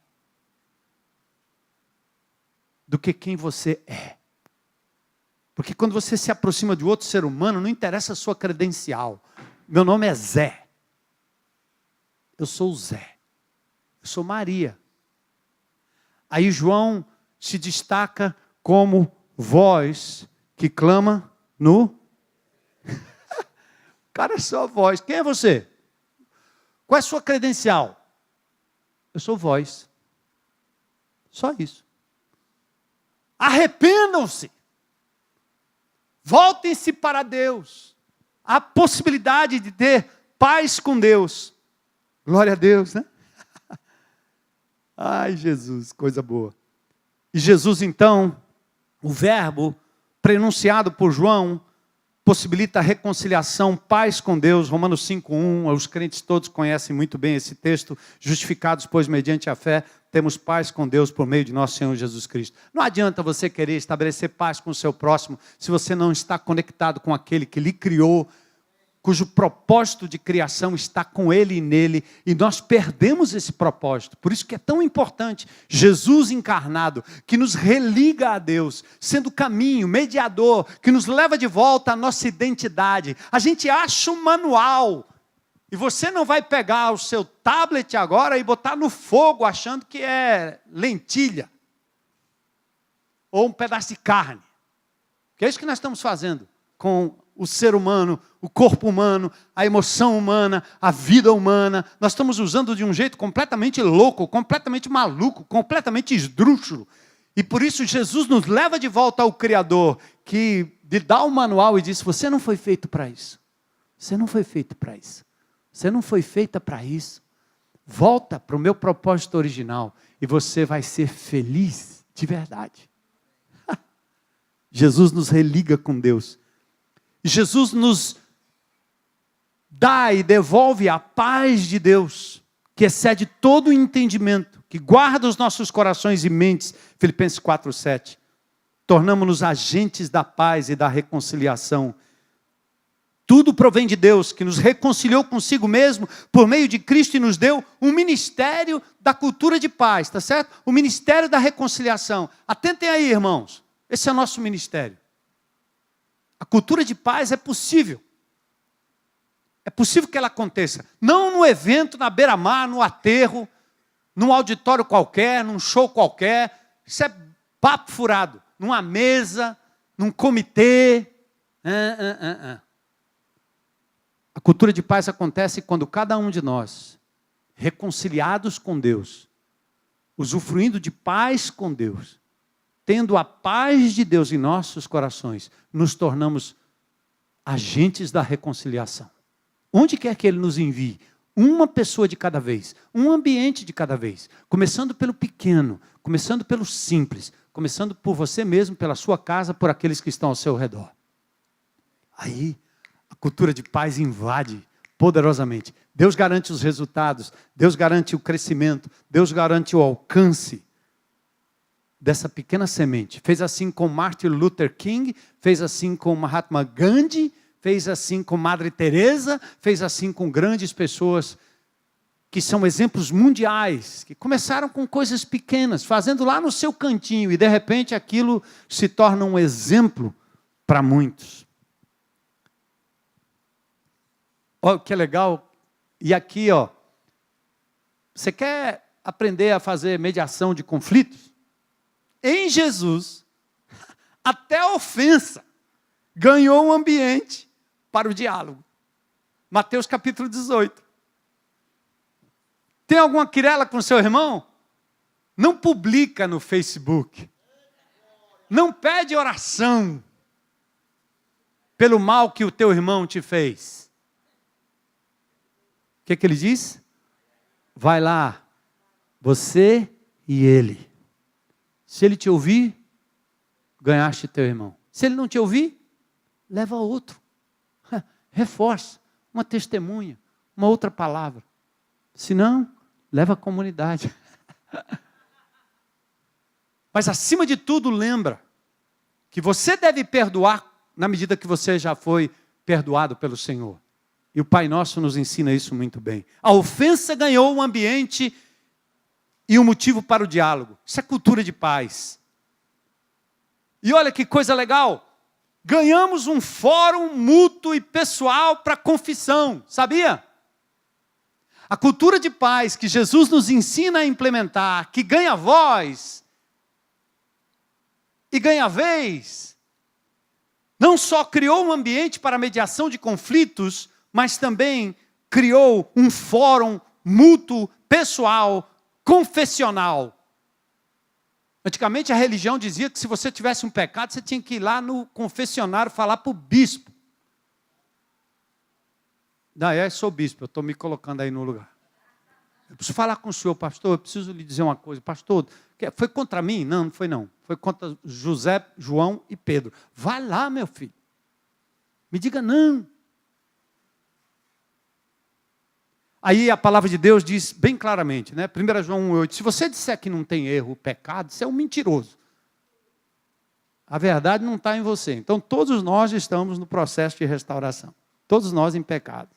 do que quem você é. Porque quando você se aproxima de outro ser humano, não interessa a sua credencial. Meu nome é Zé. Eu sou o Zé. Eu sou Maria. Aí João se destaca como voz que clama no... Cara, é só voz. Quem é você? Qual é a sua credencial? Eu sou voz. Só isso. Arrependam-se. Voltem-se para Deus. Há possibilidade de ter paz com Deus. Glória a Deus, né? Ai, Jesus, coisa boa. E Jesus, então, o verbo pronunciado por João, possibilita a reconciliação, paz com Deus. Romanos 5:1, os crentes todos conhecem muito bem esse texto. Justificados, pois, mediante a fé, temos paz com Deus por meio de nosso Senhor Jesus Cristo. Não adianta você querer estabelecer paz com o seu próximo se você não está conectado com aquele que lhe criou, cujo propósito de criação está com ele e nele, e nós perdemos esse propósito. Por isso que é tão importante Jesus encarnado, que nos religa a Deus, sendo caminho, mediador, que nos leva de volta à nossa identidade. A gente acha um manual, e você não vai pegar o seu tablet agora e botar no fogo achando que é lentilha, ou um pedaço de carne. Que é isso que nós estamos fazendo com o ser humano, o corpo humano, a emoção humana, a vida humana. Nós estamos usando de um jeito completamente louco, completamente maluco, completamente esdrúxulo. E por isso Jesus nos leva de volta ao Criador, que lhe dá o manual e diz: você não foi feito para isso. Você não foi feito para isso. Você não foi feita para isso. Volta para o meu propósito original e você vai ser feliz de verdade. Jesus nos religa com Deus. Jesus nos dá e devolve a paz de Deus, que excede todo o entendimento, que guarda os nossos corações e mentes. Filipenses 4:7. Tornamo-nos agentes da paz e da reconciliação. Tudo provém de Deus, que nos reconciliou consigo mesmo por meio de Cristo e nos deu um ministério da cultura de paz, tá certo? O ministério da reconciliação. Atentem aí, irmãos. Esse é o nosso ministério. A cultura de paz é possível. É possível que ela aconteça. Não no evento, na beira-mar, no aterro, num auditório qualquer, num show qualquer. Isso é papo furado. Numa mesa, num comitê. A cultura de paz acontece quando cada um de nós, reconciliados com Deus, usufruindo de paz com Deus, tendo a paz de Deus em nossos corações, nos tornamos agentes da reconciliação. Onde quer que Ele nos envie, uma pessoa de cada vez, um ambiente de cada vez, começando pelo pequeno, começando pelo simples, começando por você mesmo, pela sua casa, por aqueles que estão ao seu redor. Aí, a cultura de paz invade poderosamente. Deus garante os resultados, Deus garante o crescimento, Deus garante o alcance dessa pequena semente. Fez assim com Martin Luther King, fez assim com Mahatma Gandhi, fez assim com Madre Teresa, fez assim com grandes pessoas que são exemplos mundiais, que começaram com coisas pequenas, fazendo lá no seu cantinho, e de repente aquilo se torna um exemplo para muitos. Olha que legal. E aqui, ó, você quer aprender a fazer mediação de conflitos? Em Jesus, até a ofensa ganhou um ambiente para o diálogo. Mateus capítulo 18. Tem alguma querela com seu irmão? Não publica no Facebook. Não pede oração pelo mal que o teu irmão te fez. O que ele diz? Vai lá, você e ele. Se ele te ouvir, ganhaste teu irmão. Se ele não te ouvir, leva outro. Reforça, uma testemunha, uma outra palavra. Se não, leva a comunidade. Mas acima de tudo, lembra que você deve perdoar na medida que você já foi perdoado pelo Senhor. E o Pai Nosso nos ensina isso muito bem. A ofensa ganhou um ambiente e um motivo para o diálogo. Isso é cultura de paz. E olha que coisa legal. Ganhamos um fórum mútuo e pessoal para confissão. Sabia? A cultura de paz que Jesus nos ensina a implementar, que ganha voz e ganha vez, não só criou um ambiente para mediação de conflitos, mas também criou um fórum mútuo, pessoal, confessional. Antigamente a religião dizia que se você tivesse um pecado, você tinha que ir lá no confessionário falar para o bispo. Sou bispo, eu estou me colocando aí no lugar. Eu preciso falar com o senhor, pastor, eu preciso lhe dizer uma coisa. Pastor, foi contra mim? Não, não foi não. Foi contra José, João e Pedro. Vai lá, meu filho. Me diga não. Aí a palavra de Deus diz bem claramente, né? 1 João 1,8, se você disser que não tem erro, pecado, você é um mentiroso. A verdade não está em você. Então todos nós estamos no processo de restauração. Todos nós em pecado.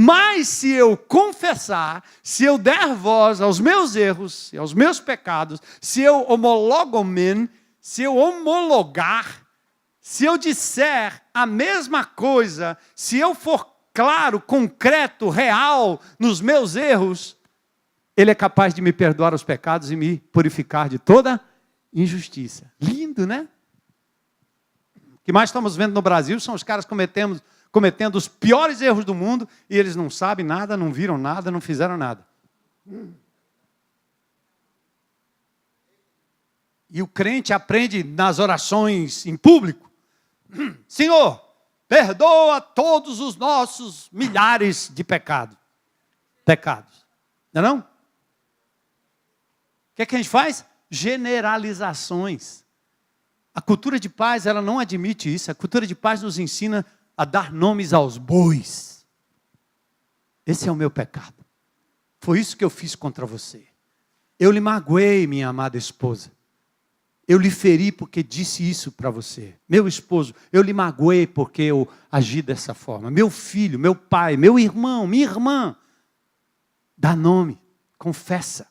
Mas se eu confessar, se eu der voz aos meus erros e aos meus pecados, se eu se eu homologar, se eu disser a mesma coisa, se eu for claro, concreto, real nos meus erros, Ele é capaz de me perdoar os pecados e me purificar de toda injustiça. Lindo, né? O que mais estamos vendo no Brasil são os caras cometendo os piores erros do mundo e eles não sabem nada, não viram nada, não fizeram nada. E o crente aprende nas orações em público: Senhor, perdoa todos os nossos milhares de pecados. Não é não? O que é que a gente faz? Generalizações. A cultura de paz, ela não admite isso. A cultura de paz nos ensina a dar nomes aos bois. Esse é o meu pecado. Foi isso que eu fiz contra você. Eu lhe magoei, minha amada esposa. Eu lhe feri porque disse isso para você. Meu esposo, eu lhe magoei porque eu agi dessa forma. Meu filho, meu pai, meu irmão, minha irmã. Dá nome, confessa.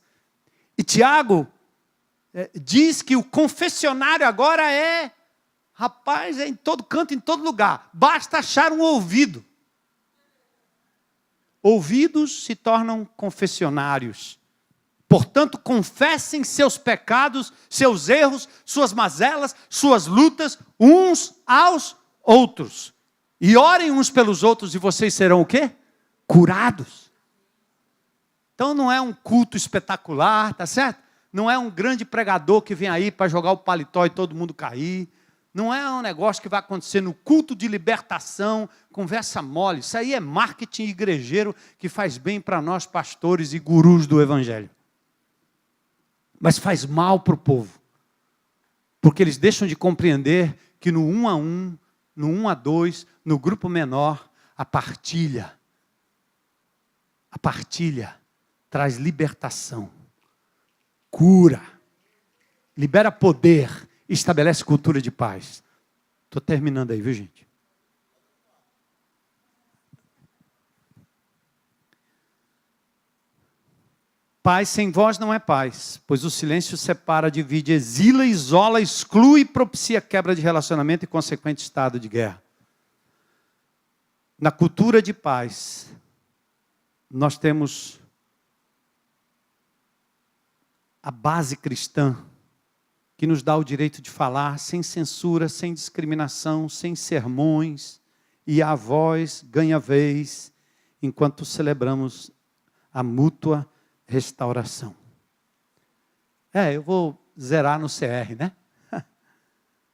E Tiago diz que o confessionário agora rapaz, é em todo canto, em todo lugar. Basta achar um ouvido. Ouvidos se tornam confessionários. Portanto, confessem seus pecados, seus erros, suas mazelas, suas lutas, uns aos outros. E orem uns pelos outros e vocês serão o quê? Curados. Então não é um culto espetacular, tá certo? Não é um grande pregador que vem aí para jogar o paletó e todo mundo cair. Não é um negócio que vai acontecer no culto de libertação, conversa mole. Isso aí é marketing igrejeiro que faz bem para nós pastores e gurus do evangelho. Mas faz mal para o povo. Porque eles deixam de compreender que no 1 a 1, no 1 a 2, no grupo menor, a partilha traz libertação, cura, libera poder, estabelece cultura de paz. Estou terminando aí, viu, gente? Paz sem voz não é paz, pois o silêncio separa, divide, exila, isola, exclui e propicia quebra de relacionamento e consequente estado de guerra. Na cultura de paz, nós temos a base cristã, que nos dá o direito de falar sem censura, sem discriminação, sem sermões, e a voz ganha vez, enquanto celebramos a mútua restauração. Eu vou zerar no CR, né?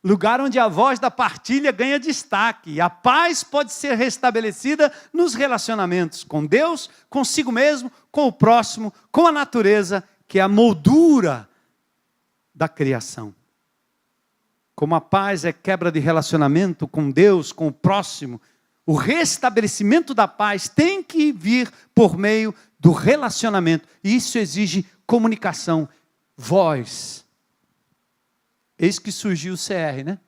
Lugar onde a voz da partilha ganha destaque. E a paz pode ser restabelecida nos relacionamentos com Deus, consigo mesmo, com o próximo, com a natureza, que é a moldura da criação. Como a paz é quebra de relacionamento com Deus, com o próximo, o restabelecimento da paz tem que vir por meio do relacionamento. E isso exige comunicação, voz. Eis que surgiu o CR, né?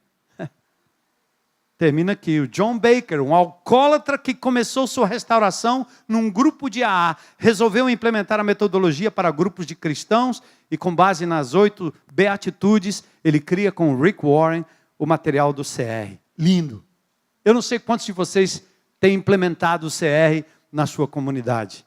Termina aqui. O John Baker, um alcoólatra que começou sua restauração num grupo de AA, resolveu implementar a metodologia para grupos de cristãos e com base nas 8 beatitudes, ele cria com o Rick Warren o material do CR. Lindo. Eu não sei quantos de vocês têm implementado o CR na sua comunidade.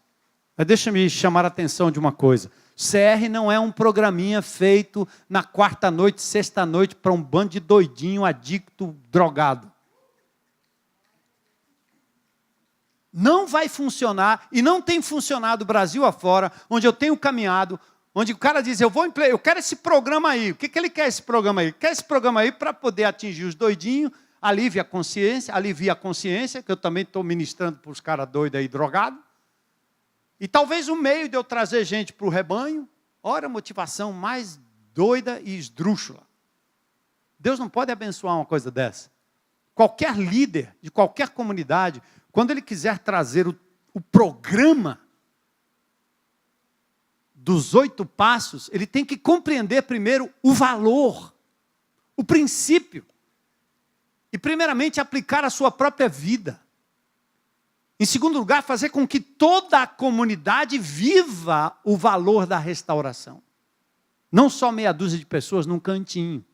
Mas deixa-me chamar a atenção de uma coisa. CR não é um programinha feito na quarta noite, sexta noite, para um bando de doidinho, adicto, drogado. Não vai funcionar, e não tem funcionado Brasil afora, onde eu tenho caminhado, onde o cara diz, eu quero esse programa aí. O que ele quer esse programa aí? Ele quer esse programa aí para poder atingir os doidinhos, alivia a consciência, que eu também estou ministrando para os caras doidos aí, drogados. E talvez o meio de eu trazer gente para o rebanho, ora a motivação mais doida e esdrúxula. Deus não pode abençoar uma coisa dessa. Qualquer líder de qualquer comunidade, quando ele quiser trazer o programa dos 8 passos, ele tem que compreender primeiro o valor, o princípio. E primeiramente aplicar a sua própria vida. Em segundo lugar, fazer com que toda a comunidade viva o valor da restauração. Não só meia dúzia de pessoas num cantinho.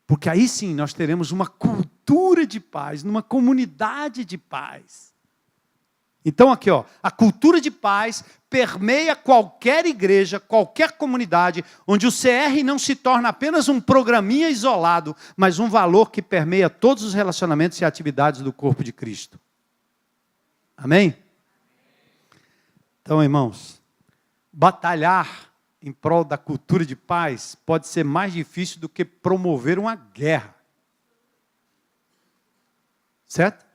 Porque aí sim nós teremos uma cultura de paz, numa comunidade de paz. Então aqui, a cultura de paz permeia qualquer igreja, qualquer comunidade, onde o CR não se torna apenas um programinha isolado, mas um valor que permeia todos os relacionamentos e atividades do corpo de Cristo. Amém? Então, irmãos, batalhar em prol da cultura de paz pode ser mais difícil do que promover uma guerra. Certo?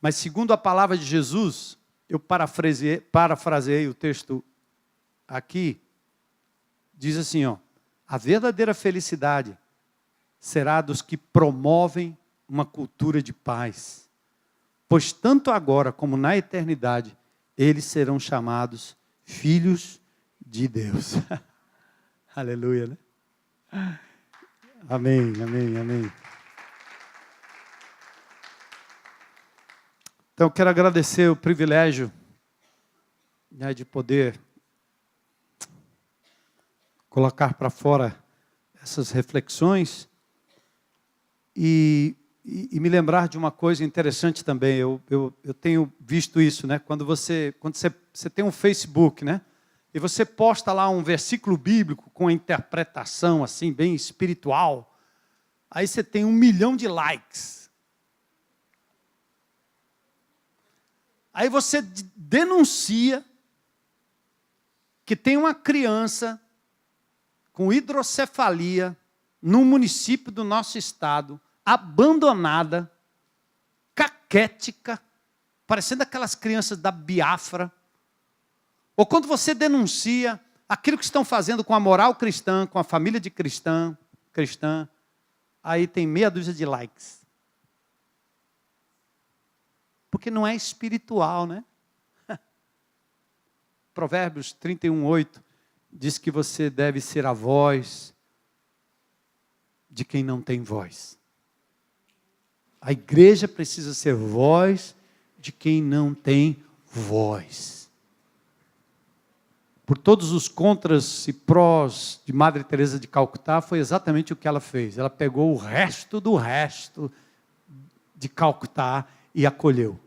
Mas segundo a palavra de Jesus, eu parafraseei o texto aqui, diz assim, a verdadeira felicidade será dos que promovem uma cultura de paz, pois tanto agora como na eternidade, eles serão chamados filhos de Deus. Aleluia, né? Amém, amém, amém. Então, eu quero agradecer o privilégio, né, de poder colocar para fora essas reflexões e me lembrar de uma coisa interessante também. Eu tenho visto isso, né? Quando você tem um Facebook, né? E você posta lá um versículo bíblico com a interpretação assim, bem espiritual, aí você tem 1 milhão de likes. Aí você denuncia que tem uma criança com hidrocefalia num município do nosso estado, abandonada, caquética, parecendo aquelas crianças da Biafra. Ou quando você denuncia aquilo que estão fazendo com a moral cristã, com a família de cristã, aí tem meia dúzia de likes. Porque não é espiritual, né? Provérbios 31:8 diz que você deve ser a voz de quem não tem voz. A igreja precisa ser voz de quem não tem voz. Por todos os contras e prós de Madre Teresa de Calcutá, foi exatamente o que ela fez. Ela pegou o resto do resto de Calcutá e acolheu.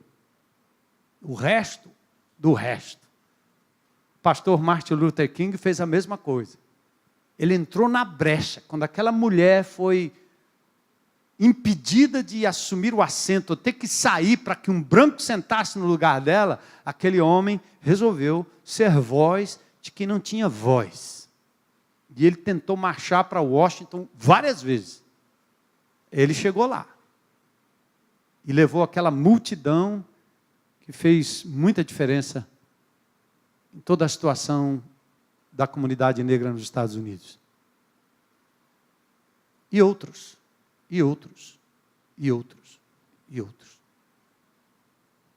O resto do resto. O pastor Martin Luther King fez a mesma coisa. Ele entrou na brecha. Quando aquela mulher foi impedida de assumir o assento, ter que sair para que um branco sentasse no lugar dela, aquele homem resolveu ser voz de quem não tinha voz. E ele tentou marchar para Washington várias vezes. Ele chegou lá. E levou aquela multidão que fez muita diferença em toda a situação da comunidade negra nos Estados Unidos. E outros, e outros, e outros, e outros.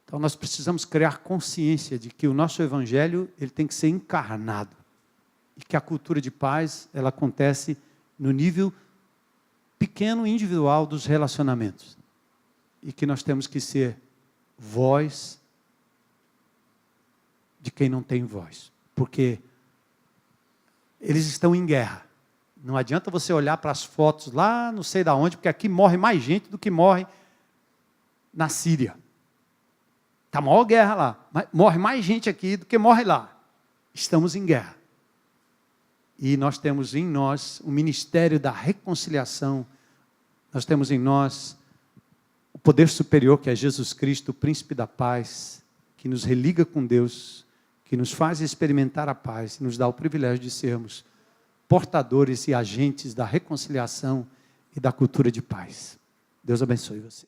Então nós precisamos criar consciência de que o nosso evangelho ele tem que ser encarnado. E que a cultura de paz ela acontece no nível pequeno individual dos relacionamentos. E que nós temos que ser voz de quem não tem voz. Porque eles estão em guerra. Não adianta você olhar para as fotos lá, não sei de onde, porque aqui morre mais gente do que morre na Síria. Está a maior guerra lá. Morre mais gente aqui do que morre lá. Estamos em guerra. E nós temos em nós o ministério da reconciliação. Nós temos em nós o poder superior que é Jesus Cristo, o príncipe da paz, que nos religa com Deus, que nos faz experimentar a paz, nos dá o privilégio de sermos portadores e agentes da reconciliação e da cultura de paz. Deus abençoe você.